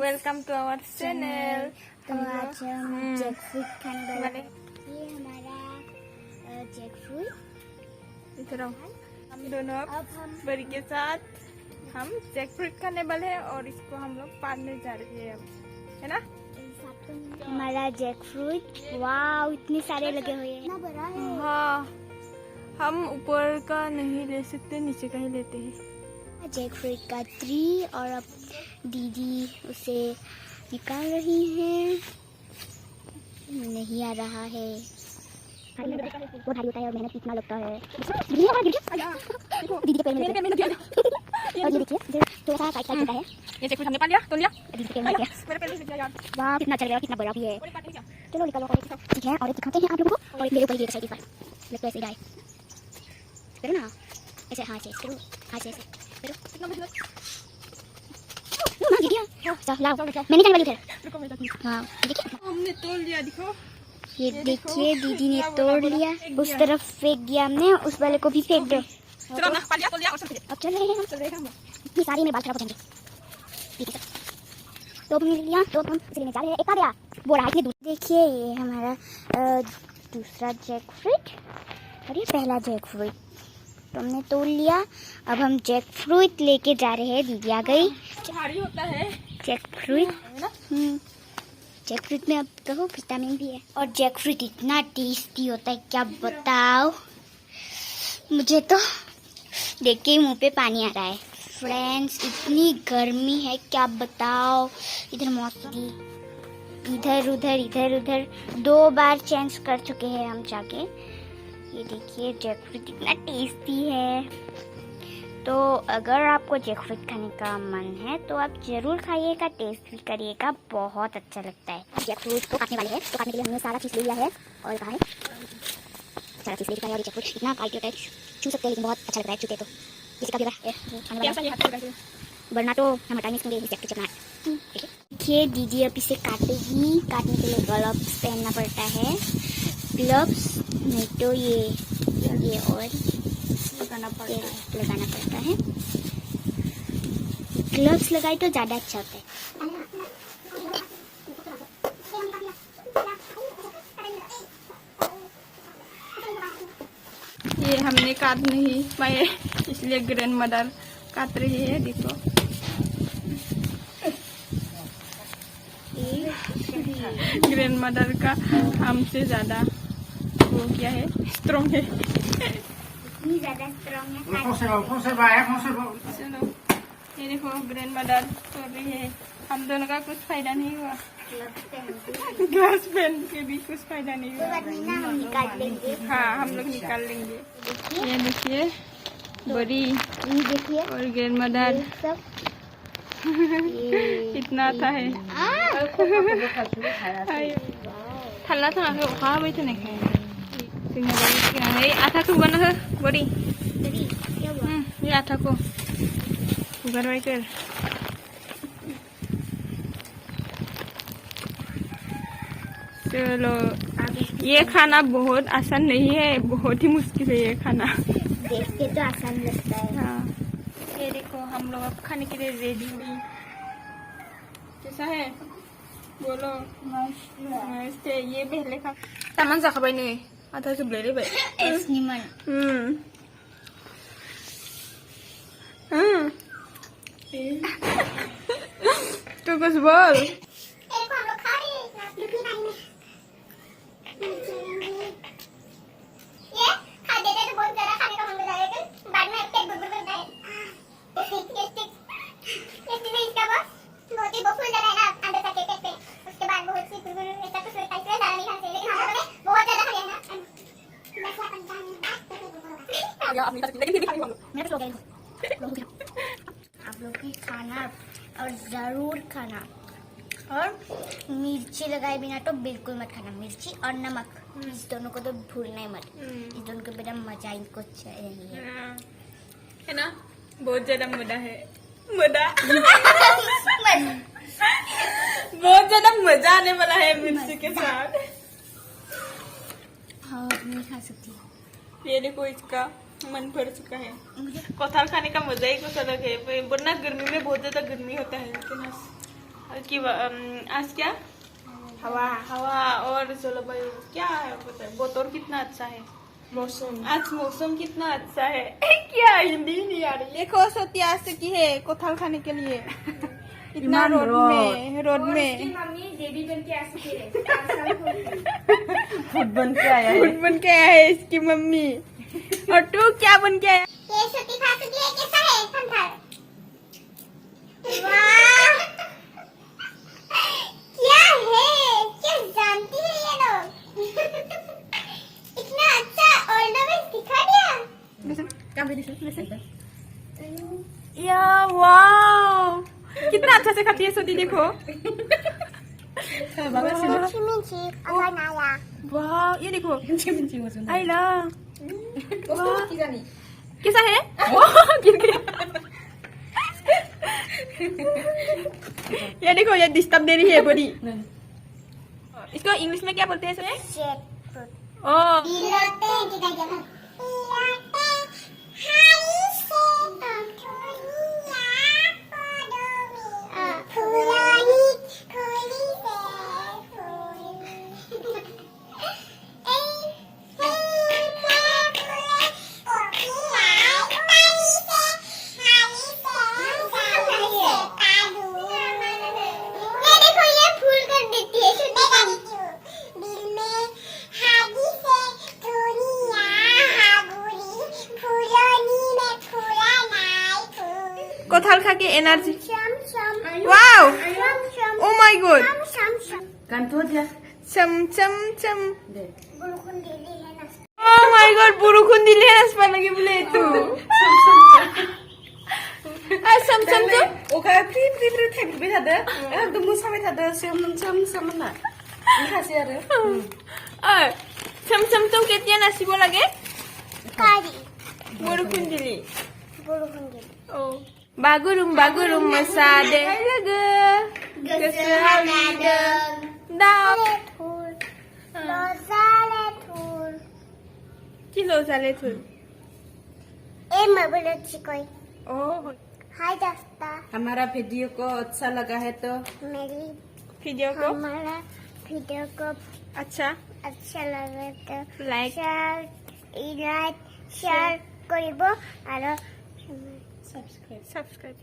Welcome to our channel. तो आज हम जैक फ्रूट खाने वाले हैं। ये हमारा जैक फ्रूट। इधर आओ। हम दोनों अब हम बड़ी के साथ हम जैक फ्रूट खाने वाले हैं और इसको हम लोग पालने जा रहे हैं अब, है ना? हमारा जैक फ्रूट, वाव इतने सारे लगे हुए हैं, इतना बड़ा है। हाँ, हम ऊपर का नहीं ले सकते, नीचे का ही लेते हैं। जैक फ्रूट का ट्री, और अब दीदी उसे निकाल रही है। नहीं आ रहा है, वो भारी होता है और मेहनत कितना लगता है। दीदी के पैर में और ये देखिए थोड़ा सा टाइट होता है। ये जैक फ्रूट हमने पाल लिया, तो लिया। दीदी के पैर में लग गया। मेरे पैर में लग गया यार। वाह कितना अच्छा लग रहा है, कितना बड़ा भी है। चलो निकालो और ठीक है, और एक दिखाते हैं आप लोगों को। और मेरे ऊपर ये साइड पर लगता है ऐसे जाए, करो ना ऐसे, हाँ ऐसे करो, हाँ ऐसे करो। लाओ मैंने जाने वाली उधर। हाँ देखिए हमने तोड़ लिया, देखो। ये देखिए दीदी ने तोड़ लिया, उस तरफ फेंक दिया हमने, उस वाले को भी फेंक दो। चलो ना, पाल लिया, तोड़ लिया और चल अब चल रहे हैं हम, चल रहे हैं हम। इतनी सारी मेरे बाल खराब हो जाएंगे। ठीक है तो हमने लिया, तो हम इसलिए जा रहे हैं। एक आ गया वो रहा, इतनी दूर। देखिए ये हमारा दूसरा जैक फ्रूट और ये पहला जैक फ्रूट तो हमने तोड़ लिया। अब हम जैक फ्रूट लेके जा रहे हैं। दीदी आ गई। भारी होता है जैक फ्रूट, है ना? जैक फ्रूट में अब कहो विटामिन भी है, और जैक फ्रूट इतना टेस्टी होता है क्या बताओ। मुझे तो देख के ही मुंह पे पानी आ रहा है। फ्रेंड्स इतनी गर्मी है क्या बताओ। इधर मौसम इधर उधर इधर उधर 2 बार चेंज कर चुके हैं हम जाके। ये देखिए जैक फ्रूट इतना टेस्टी है। तो अगर आपको जैक फ्रूट खाने का मन है तो आप जरूर खाइएगा, टेस्ट भी करिएगा, बहुत अच्छा लगता है। जैक फ्रूट को काटने वाले हैं, तो काटने के लिए हमने सारा चीज़ ले लिया है। और कहा है सारा चीज़ ले लिया है। और जैक फ्रूट इतना काट होता है, छू सकते हैं, लेकिन बहुत अच्छा लगता है चूते तो। किसी का भी वरना तो हम हटा नहीं सकेंगे, इस चना है। देखिए दीदी अब इसे काटेगी। काटने के लिए ग्लव्स पहनना पड़ता है, ग्लव्स नहीं तो ये और लगाना पड़ता है। ग्लव्स लगाए तो ज़्यादा अच्छा होता है। ये हमने काट नहीं पाए, इसलिए ग्रैंड मदर काट रही है, देखो। ग्रैंड मदर का हमसे ज्यादा वो क्या है, स्ट्रॉन्ग है। इतनी ज़्यादा स्ट्रॉन्ग है। चलो ये देखो ग्रैंड मदर तोड़ रही है। हम दोनों का कुछ फायदा नहीं हुआ, ग्लास पेन के भी कुछ फायदा नहीं हुआ। हम निकाल लेंगे। हाँ हम लोग निकाल लेंगे। ये देखिए बड़ी ये देखिए और ग्रैंड मदर सब इतना आता है। थल्ला तो ना खा भाई तो नहीं खाए। आथा को बना बड़ी ये आथा को उगर भाई कर। चलो ये खाना बहुत आसान नहीं है, बहुत ही मुश्किल है ये खाना। देख के तो आसान लगता है। हाँ ये देखो हम लोग अब खाने के लिए रेडी हुई। कैसा है बोलो? मस्त है। ये पहले खा तामान जाखाबाय नहीं आधा जुबले रे भाई एसनिमन तो कुछ बोल। आप लोग भी खाना और जरूर खाना, और मिर्ची लगाए बिना तो बिल्कुल मत खाना। मिर्ची और नमक इस दोनों को तो भूलना ही मत। इस दोनों के बिना मजा ही कुछ नहीं है, है ना? बहुत ज्यादा मजा है, मजा बहुत ज्यादा मजा आने वाला है मिर्ची के साथ। हाँ नहीं खा सकती। ये देखो इसका मन भर चुका है। कटहल खाने का मजा ही कुछ अलग है, वरना गर्मी में बहुत ज्यादा गर्मी होता है, लेकिन आज क्या हवा और जलवायु क्या है बताए। बोतल कितना अच्छा है, मौसम आज मौसम कितना अच्छा है। क्या हिंदी नहीं आ रही। देखो सती आज से की है कोथाल खाने के लिए इतना रोड में मम्मी देवी बन के आ चुकी है। फूड बन के आया है इसकी मम्मी। और तू क्या बन के आया? ये सती खा चुकी है, कैसा है संथाल? वाह क्या है, क्या जानती है ये लोग। इतना अच्छा ऑर्नामेंट दिखा दिया। या वाओ कितना अच्छा से खाती है सती देखो। वाह ये देखो आइला कैसा है। गिर गया। ये देखो ये डिस्टर्ब दे रही है बॉडी। इसको इंग्लिश में क्या बोलते हैं इसमें? ओह कोथाल खा के energy. Wow oh my God चम चम चम। ओ माय गॉड बरखुन दिले नाचबा लगे बोले तू। आ सम सम तो अखा फ्रि फ्रि फ्रि थाइब्रबाय थादो एकदम मोसाबाय थादो सोम सोम सोम होनना ओंखासै आरो सम सम तो केতিয়া नाचिब লাগে कारी बरखुन दिले बरखुन दिले ओ बागुरुम बागुरुम मोसादो लोगो गोसो हालिदों दाउ किलो जाले थुल ए मबले चिकोई। ओ हाय दोस्तों, हमारा वीडियो को अच्छा लगा है तो मेरी वीडियो को हमारा वीडियो को अच्छा लगे तो लाइक शेयर करिब और सब्सक्राइब